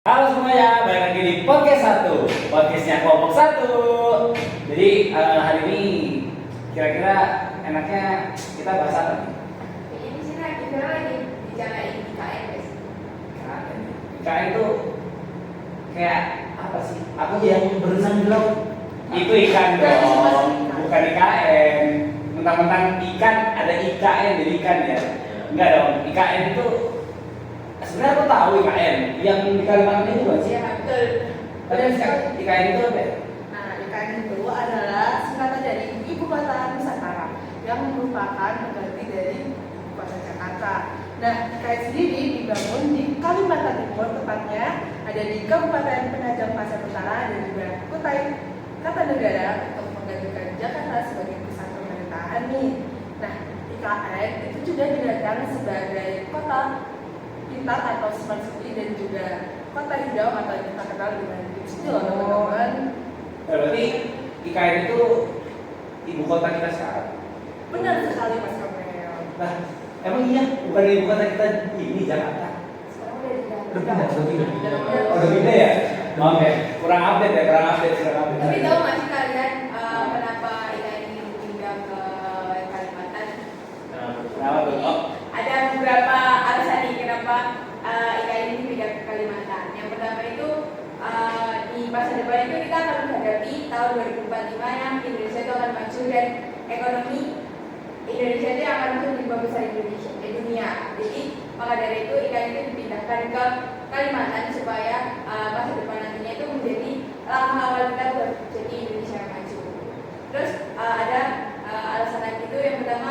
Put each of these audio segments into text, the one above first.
Halo semuanya, balik lagi di podcast satu, podcastnya kelompok satu. Jadi hari ini kira-kira enaknya kita bahas apa nih? Ini sih lagi bicarain IKN guys. IKN itu kayak apa sih? Aku yang berenang di laut. Itu ikan dong, bukan IKN. Mentang-mentang ikan ada IKN jadi ikan ya? Enggak dong, IKN itu sebenarnya aku tahu IKN yang di Kalimantan itu bukan sih? Iya betul. Tapi IKN itu apa ya? Nah, IKN itu adalah singkatan dari Ibu Kota Nusantara yang merupakan pengganti dari Ibu Kota Jakarta. Nah, IKN sendiri dibangun di Kalimantan Timur, tepatnya ada di Kabupaten Penajam Pasir Utara dan juga Kutai Kartanegara untuk menggantikan Jakarta sebagai pusat pemerintahan nih. Nah, IKN itu juga dirancang sebagai kota pintar atau smart city dan juga kota hijau atau yang kita kenal dengan Green City loh teman-teman. Berarti IKN itu ibu kota kita sekarang. Benar sekali Mas Kamel. Nah, emang iya bukan ibu kota kita ini Jakarta. Sekarang udah Udah pindah ya? Maaf ya, kurang update. Tapi tahu nggak sih kalian kenapa IKN ini pindah ke Kalimantan? Kenapa tuh? Oh, Ada beberapa alasan nih kenapa IKN ini pindah ke Kalimantan. Yang pertama itu di masa depan itu kita akan menghadapi tahun 2045 yang Indonesia itu akan maju dan ekonomi Indonesia itu akan masuk di 5 besar Indonesia di dunia. Jadi maka dari itu IKN itu dipindahkan ke Kalimantan supaya masa depan nantinya itu menjadi langkah awal kita buat jadi Indonesia yang maju. Terus ada alasan lagi itu yang pertama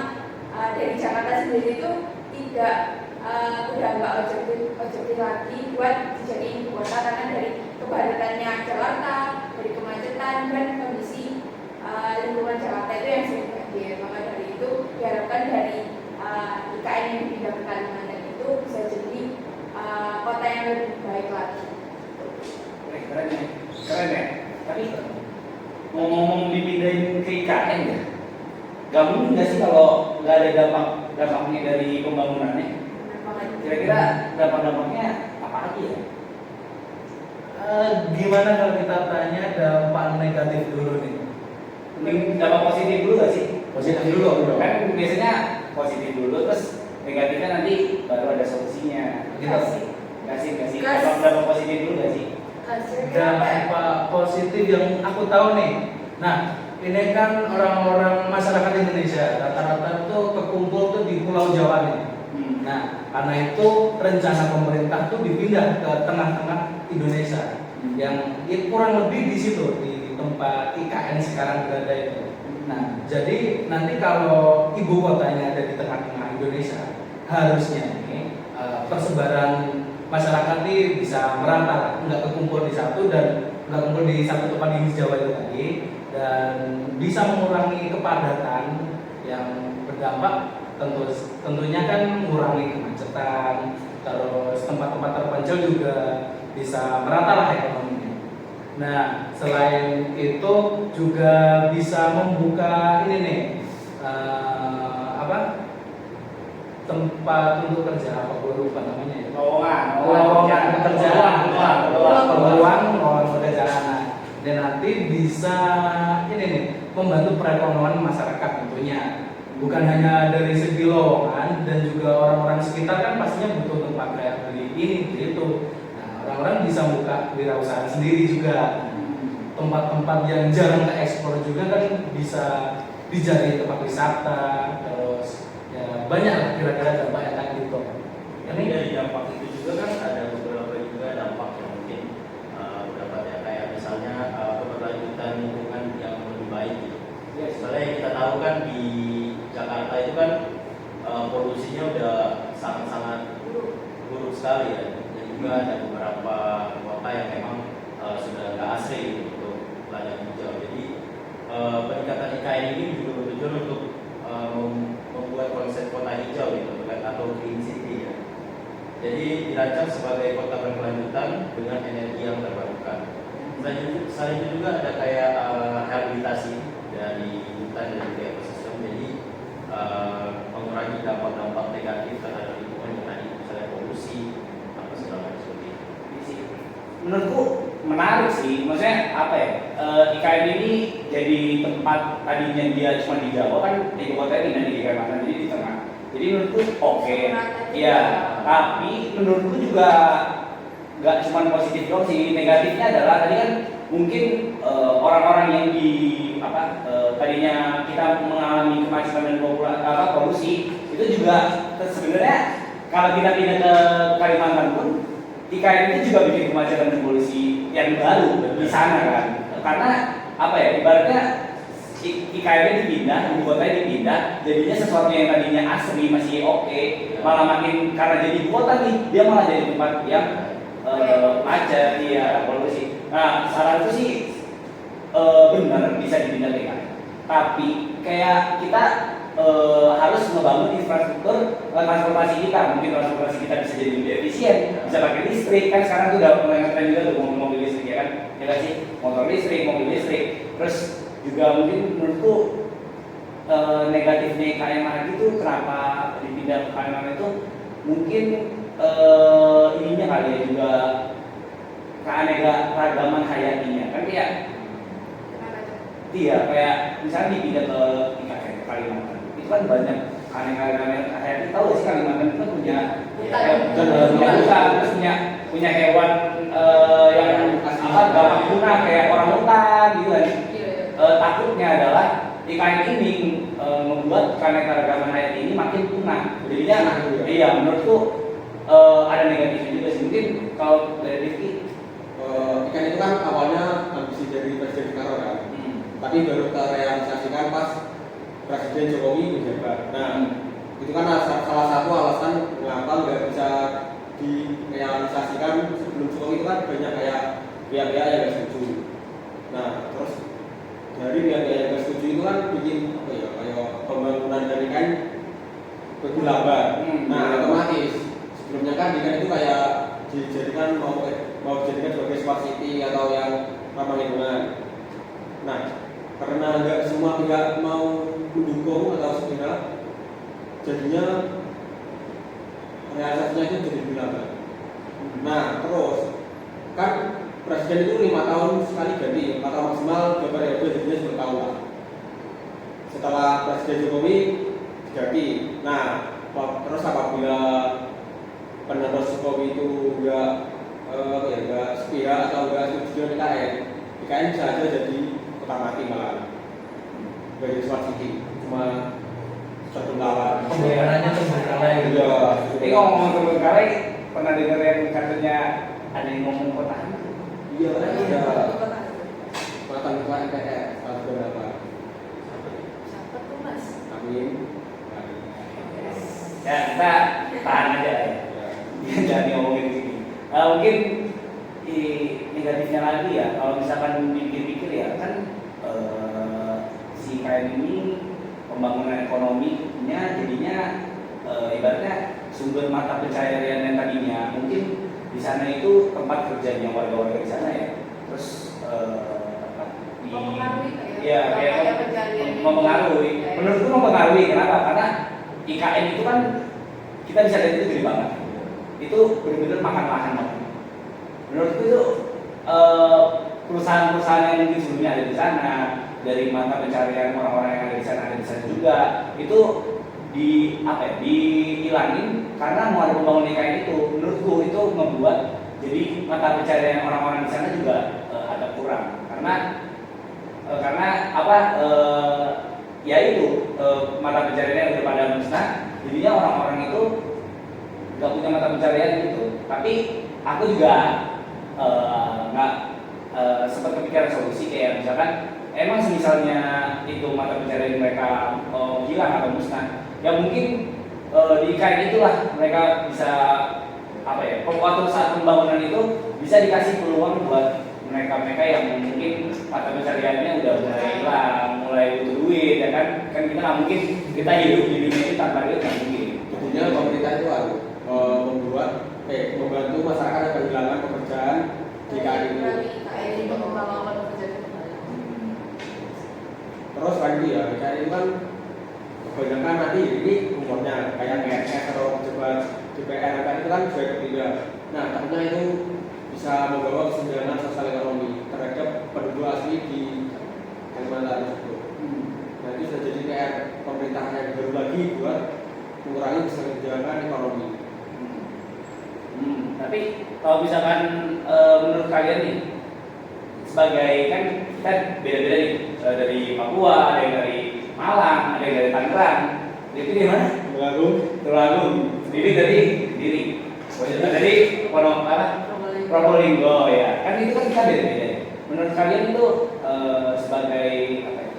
dari Jakarta sendiri itu tidak udah nggak objektif lagi buat dijadiin ibu kota karena dari kepadatannya Jakarta, dari kemacetan dan kondisi lingkungan Jakarta itu yang sering banjir. Maka dari itu diharapkan dari IKN yang dipindah ke Kalimantan itu bisa jadi kota yang lebih baik lagi. keren ya. Tapi ngomong dipindahin ke IKN ya, gak mungkin nggak sih kalau nggak ada dampaknya dari pembangunannya? Kira-kira dampak-dampaknya apa aja ya? Gimana kalau kita tanya dampak negatif dulu nih? Mending dampak positif dulu gak sih? Positif dulu. Kan biasanya positif dulu, terus negatifnya nanti baru ada solusinya. Kasih. Dampak positif dulu gak sih? Dampak positif yang aku tahu nih. Nah, ini kan orang-orang masyarakat Indonesia rata-rata tuh kekumpul tuh di Pulau Jawa nih. Nah, karena itu rencana pemerintah tuh dipindah ke tengah-tengah Indonesia, yang kurang lebih di situ di tempat IKN sekarang berada itu. Nah, jadi nanti kalau ibu kotanya ada di tengah-tengah Indonesia, harusnya nih persebaran masyarakat ini bisa merata, nggak kekumpul di satu dan nggak kumpul di satu tempat di Jawa itu tadi, dan bisa mengurangi kepadatan yang berdampak tentunya kan mengurangi kemacetan, terus tempat-tempat terpencil juga bisa merata lah ekonominya. Nah, selain itu juga bisa membuka ini nih tempat untuk kerja, apa gue lupa namanya ya. Lowongan pekerjaan, peluang pekerjaan. Dan nanti bisa ini nih membantu perekonomian masyarakat tentunya. Bukan hanya dari segi lowongan, dan juga orang-orang sekitar kan pastinya butuh tempat kayak beli ini itu. Nah, orang-orang bisa buka wirausaha sendiri juga. Tempat-tempat yang jarang terekspor juga kan bisa dijadikan tempat wisata. Terus ya banyak lah kira-kira dampak yang kayak gitu. Ini dari dampak itu juga kan ada beberapa juga dampak yang mungkin dapat ya, kayak misalnya keberlanjutan lingkungan yang lebih baik gitu. Soalnya yang kita tahu kan di Jakarta itu kan polusinya udah sangat-sangat buruk sekali ya. Dan juga ada beberapa kota yang memang sudah nggak asri gitu, untuk layak hijau. Jadi peningkatan IKN ini juga bertujuan untuk membuat konsep kota hijau gitu, atau green city ya. Jadi dirancang sebagai kota berkelanjutan dengan energi yang terbarukan. Selain itu juga ada kayak rehabilitasi dari hutan dan juga ekosistem. Jadi mengurangi dampak-dampak negatif terhadap lingkungan yang tadi, misalnya polusi, apa segala macam seperti itu. menurutku menarik sih. Maksudnya apa ya? IKN ini jadi tempat tadinya dia cuma di Jawa kan, ibu kota pindah di Kalimantan, jadi di tengah. Jadi menurutku oke. Iya, tapi menurutku juga nggak cuma positif dong sih. Negatifnya adalah tadi kan mungkin orang-orang yang di tadinya kita mengalami kemacetan dan polusi itu juga sebenarnya kalau kita pindah ke Kalimantan pun IKN itu juga bikin kemacetan dan polusi yang baru di sana kan. Karena apa ya, ibaratnya IKN dipindah, ibu kotanya dipindah, jadinya sesuatu yang tadinya asri masih oke, malah makin karena jadi ibu kota nih, dia malah jadi tempat yang macet, ya polusi. Nah, saranku sih benar bisa dipindah ke IKN. Tapi kayak kita harus membangun infrastruktur transportasi kita. Mungkin transportasi kita bisa jadi lebih efisien, bisa pakai listrik kan. Sekarang tuh udah mulai ngetren juga tuh mobil listrik ya kan, ya kan sih, motor listrik, mobil listrik. Terus juga mungkin menurutku negatifnya IKN lagi tuh kenapa dipindah ke Kalimantan itu mungkin ininya kali ya, juga keanekaragaman hayatinya kan kayak. Iya, kayak misalnya dipindah ke IKN Kalimantan, itu kan banyak keanekaragaman hayati. Tahu sih Kalimantan itu kan punya hutan, terus punya hewan yang gampang punah kayak orang hutan gitu kan. Takutnya adalah IKN ini membuat keanekaragaman hayati ini makin punah. Jadinya, iya menurutku ada negatifnya juga sih. Mungkin kalau dari Rifki, IKN itu kan awalnya ambisi dari Presiden Soekarno kan. Tapi baru terrealisasikan pas Presiden Jokowi menjabat. Nah, itu kan salah satu alasan mengapa nggak bisa direalisasikan sebelum Jokowi. Itu kan banyak kayak pihak-pihak yang nggak setuju. Nah, terus dari pihak-pihak yang nggak setuju itu kan bikin apa ya, kayak pembangunan dari kan berlambat. Nah, otomatis sebelumnya kan IKN itu kayak dijadikan mau dijadikan sebagai smart city atau yang ramah lingkungan. Nah, karena nggak semua pihak mau mendukung atau segera, jadinya realisasinya itu jadi lambat. Nah, terus kan presiden itu 5 tahun sekali ganti, 4 tahun maksimal, 2 periode jadinya 10 tahun lah. Setelah Presiden Jokowi diganti. Nah, terus apabila penerus Jokowi itu nggak sepihak atau nggak setuju dengan IKN bisa aja jadi kota mati malah dari smart city, cuma satu lawan. Pembangunannya terbengkalai gitu. Ini ngomong terbengkalai, pernah dengar yang katanya ada yang ngomong kota hantu? Iya, ada mantan ketua MPR tahun berapa? Siapa tuh Mas? Amin. Ya kita tahan aja ya. Jangan ngomongin di sini. Mungkin negatifnya lagi ya, kalau misalkan pikir-pikir ya kan si IKN ini pembangunan ekonominya jadinya ibaratnya sumber mata pencaharian yang tadinya mungkin di sana itu tempat kerjanya warga-warga di sana ya, terus mempengaruhi. Menurutku mempengaruhi. Kenapa? Karena IKN itu kan kita bisa lihat itu gede banget. Itu benar-benar makan lahan banget. Menurutku itu perusahaan-perusahaan yang mungkin sebelumnya ada di sana, dari mata pencarian orang-orang yang ada di sana juga, itu dihilangin karena mau ada pembangunan IKN itu. Menurutku itu membuat jadi mata pencarian orang-orang di sana juga agak kurang karena mata pencariannya udah pada musnah, jadinya orang-orang itu nggak punya mata pencarian gitu. Tapi aku juga nggak sempat kepikiran solusi kayak misalkan emang misalnya itu mata pencarian mereka hilang atau musnah, ya mungkin di IKN itulah mereka bisa waktu saat pembangunan itu bisa dikasih peluang buat mereka yang mungkin mata pencariannya udah mulai hilang, mulai butuh duit ya kan kita nggak mungkin kita hidup di dunia ini tanpa duit, nggak mungkin. Tentunya pemerintah itu harus membantu masyarakat yang kehilangan pekerjaan di IKN ini. Terus lagi ya, IKN itu kan kebanyakan nanti ini umurnya kayak PNS atau pejabat DPR itu kan juga ketiga. Nah, takutnya itu bisa membawa kesenjangan sosial ekonomi terhadap penduduk asli di Kalimantan tersebut. Nah itu sudah jadi PR pemerintah yang baru lagi buat mengurangi kesenjangan ekonomi. Tapi kalau misalkan menurut kalian nih, sebagai kan kita beda-beda nih, dari Papua, ada yang dari Malang, ada yang dari Tangerang. Itu di mana? Tulungagung. Sendiri dari Probolinggo ya. Kan itu kan kita beda-beda. Menurut kalian itu sebagai apa ya?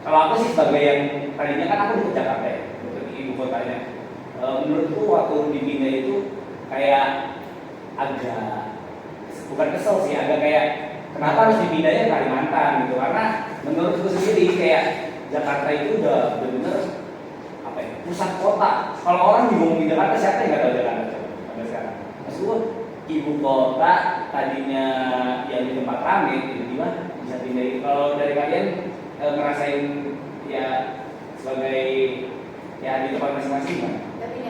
Kalau aku sih sebagai yang tadinya kan aku di Jakarta ya, di ibu kotanya. Menurutku waktu dipindah itu kayak agak bukan kesel sih, agak kayak kenapa harus dipindahnya ke Kalimantan gitu, karena menurutku sendiri kayak Jakarta itu udah benar-benar apa ya, pusat kota. Kalau orang bingung di Jakarta, siapa yang nggak tahu Jakarta sampai sekarang? Maksudku ibu kota tadinya yang di tempat ramai tiba-tiba bisa pindah. Kalau dari kalian ngerasain ya sebagai ya di tempat masing-masing kan? Tapi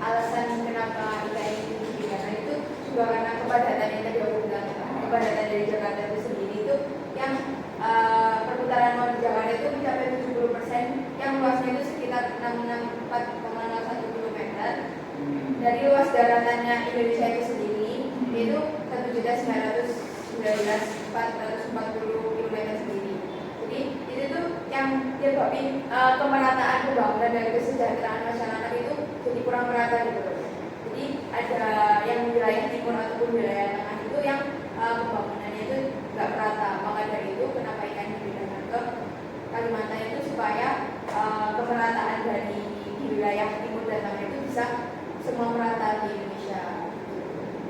alasan kenapa IKN itu dipindahkan itu juga karena kepadatan yang tadi aku bilang, kepadatan dari Jakarta itu sendiri itu yang perputaran uang di Jakarta itu mencapai 70%, yang luasnya itu sekitar 664,01 km. Dari luas daratannya Indonesia itu sendiri itu 1.919.440 km sendiri. Jadi itu tuh yang menyebabkan kemerataan pembangunan dan kesejahteraan masyarakat itu jadi kurang merata gitu. Jadi ada yang wilayah timur ataupun wilayah tengah itu yang pembangunannya itu nggak merata. Maka dari itu kenapa ikan dipindahkan ke Kalimantan itu supaya kemerataan dari di wilayah timur dan tengah itu bisa semua merata di Indonesia.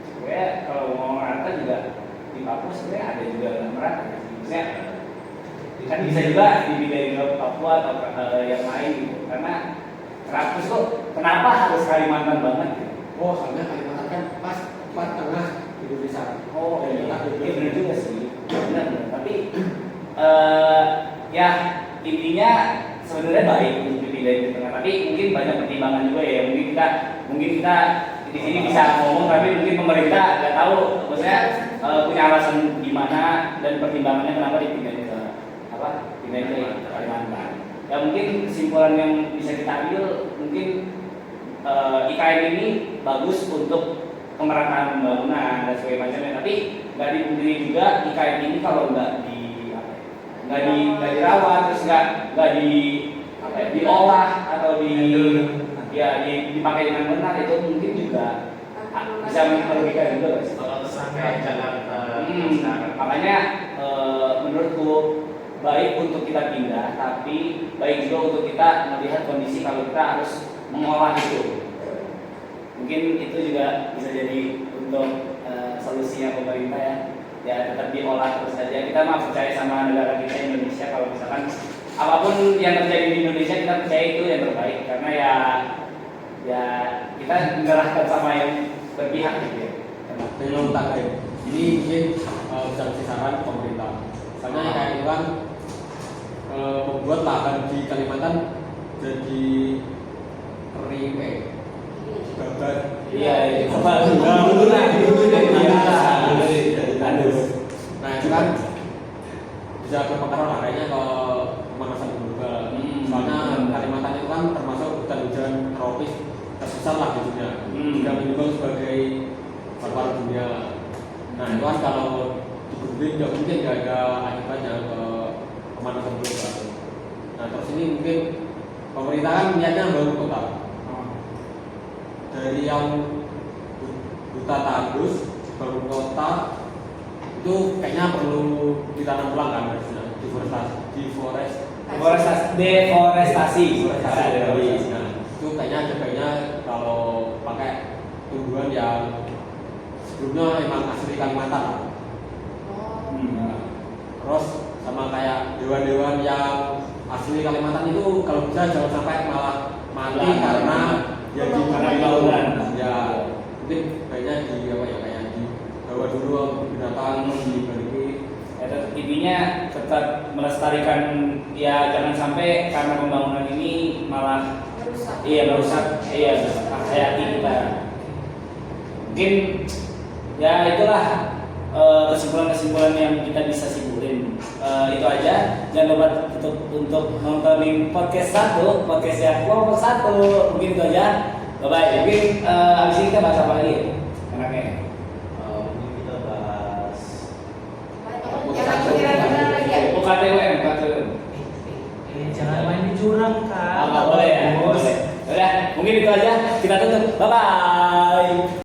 Sebenarnya kalau mau merata juga di Papua sebenarnya ada juga yang merata. Maksudnya kan bisa juga dipindahin ke Papua atau yang lain gitu. Karena Rakus kok kenapa harus Kalimantan banget gitu? Oh, soalnya Kalimantan kan pas tengah Indonesia. Oh, iya benar juga sih. Benar. Tapi ya intinya sebenarnya baik untuk dipindahin di tengah. Tapi mungkin banyak pertimbangan juga ya. Mungkin kita di sini bisa ngomong, tapi mungkin pemerintah nggak tahu, maksudnya punya alasan gimana dan pertimbangannya kenapa dipindahin ke pindahin ke Kalimantan. Ya mungkin kesimpulan yang bisa kita ambil mungkin IKN ini bagus untuk pemerataan pembangunan dan sebagainya, tapi nggak dipungkiri juga IKN ini kalau nggak dirawat, terus nggak diolah atau dipakai dengan benar, itu mungkin juga bisa merugikan juga guys. Kalau sampai Jakarta, Makanya menurutku baik untuk kita pindah, tapi baik juga untuk kita melihat kondisi kalau kita harus mengolah itu. Mungkin itu juga bisa jadi untuk solusinya pemerintah ya tetap diolah terus saja. Kita mah percaya sama negara kita Indonesia, kalau misalkan apapun yang terjadi di Indonesia kita percaya itu yang terbaik, karena ya kita menyerahkan sama yang berpihak gitu ya. Dengan takdir. Ini mungkin bisa kasih saran ke pemerintah. Soalnya kayak itu kan membuat lahan di Kalimantan jadi kering, babat. Iya, Nah itu kan bisa berpengaruh akhirnya ke pemanasan global. Soalnya Kalimantan itu kan termasuk hutan-hujan tropis terbesar lah di dunia. Juga menyumbang sebagai paru-paru dunia. Nah itu kan kalau digunding nggak mungkin nggak ada akibatnya ke pemanasan global. Nah terus ini mungkin pemerintah kan niatnya baru kota. Dari yang hutan tandus bangun kota itu kayaknya perlu ditanam ulang kan harusnya, deforestasi. Nah, itu kayaknya kalau pakai tumbuhan yang sebelumnya emang asli Kalimantan. Terus sama kayak dewan-dewan yang asli Kalimantan itu kalau bisa jangan sampai malah mati karena ya di bangunan. Ya mungkin kayaknya kayak di bawa dulu binatang dibagi. Intinya tetap melestarikan, ya jangan sampai karena pembangunan ini malah merusak hayati kita. Mungkin Ya itulah kesimpulan-kesimpulan yang kita bisa simpulin. Itu aja. Jangan lupa untuk nontonin podcast yang kelompok 1. Mungkin itu aja. Bye bye. Mungkin abis ini kita bahas apa lagi? Enaknya. Mungkin kita bahas Yang lagi viral-viral lagi ya. UKTWM. Jangan main di jurang kak. Nggak boleh ya. Boleh. Udah, mungkin itu aja. Kita tutup. Bye bye.